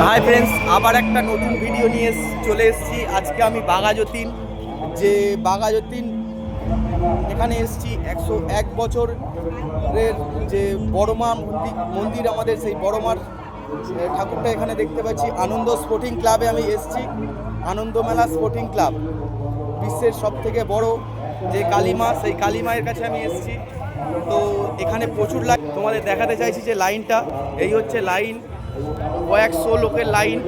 Hi friends, আবার একটা নতুন ভিডিও নিয়ে চলে এসেছি। আজকে আমি বাঘাযতীন এখানে এসেছি 101 বছরের যে বড়মা মন্দির আমাদের, সেই বড়মার ঠাকুরটা এখানে দেখতে পাচ্ছি। আনন্দ স্পোর্টিং ক্লাবে আমি এসেছি। আনন্দমেলা স্পোর্টিং ক্লাব বিশ্বের সবথেকে বড় যে কালীমা, সেই কালীমায়ের কাছে আমি এসেছি। তো এখানে প্রচুর লাইন, তোমাদের দেখাতে চাইছি যে লাইনটা এই হচ্ছে লাইন, কয়েকশো লোকের লাইন।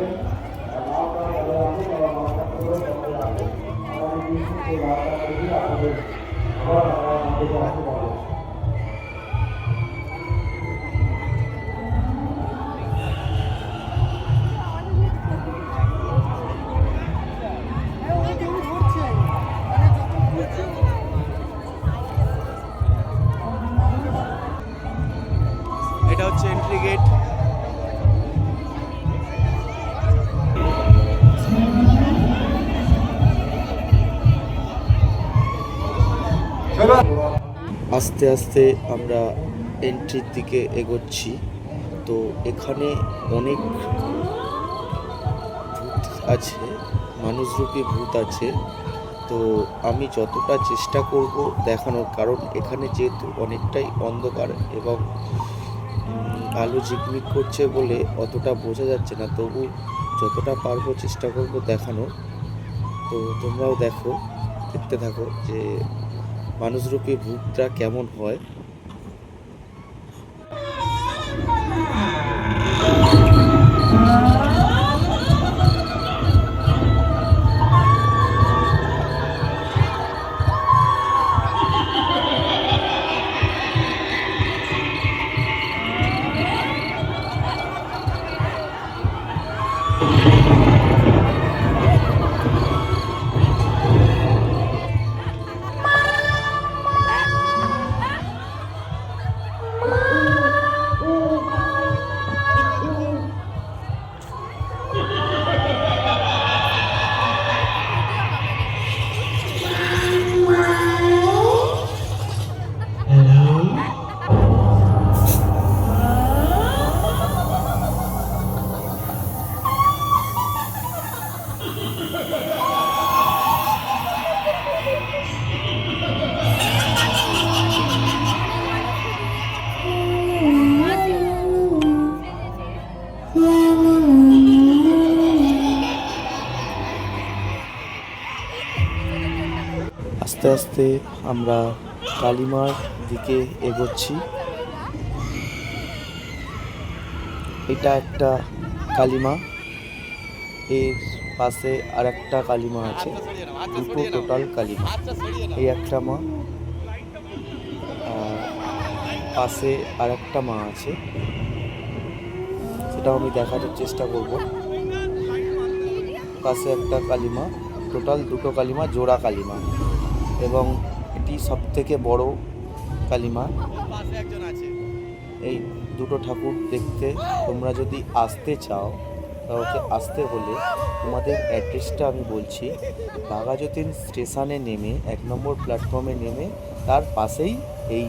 এটা হচ্ছে এন্ট্রি গেট। আস্তে আস্তে আমরা এন্ট্রির দিকে এগোচ্ছি। তো এখানে অনেক ভূত আছে, মানুষরূপী ভূত আছে। তো আমি যতটা চেষ্টা করব দেখানোর, কারণ এখানে যেহেতু অনেকটাই অন্ধকার এবং আলো ঝিকমিক করছে বলে অতটা বোঝা যাচ্ছে না, তবু যতটা পারবো চেষ্টা করব দেখানোর। তো তোমরাও দেখতে থাকো যে মানুষরূপী ভূতটা কেমন হয়। আস্তে আস্তে আমরা কালীমার দিকে এগোচ্ছি। এটা একটা কালীমা, এর পাশে আর একটা কালীমা আছে, দুটো টোটাল কালীমা। এই একটা মা, পাশে আর একটা মা আছে, সেটাও আমি দেখানোর চেষ্টা করব। পাশে একটা কালীমা, টোটাল দুটো কালীমা, জোড়া কালীমা, এবং এটি সবথেকে বড় কালীমা। এই দুটো ঠাকুর দেখতে তোমরা যদি আসতে চাও, তাহলে আসতে হলে তোমাদের অ্যাড্রেসটা আমি বলছি। বাঘাযতীন স্টেশনে নেমে 1 নম্বর প্ল্যাটফর্মে নেমে তার পাশেই এই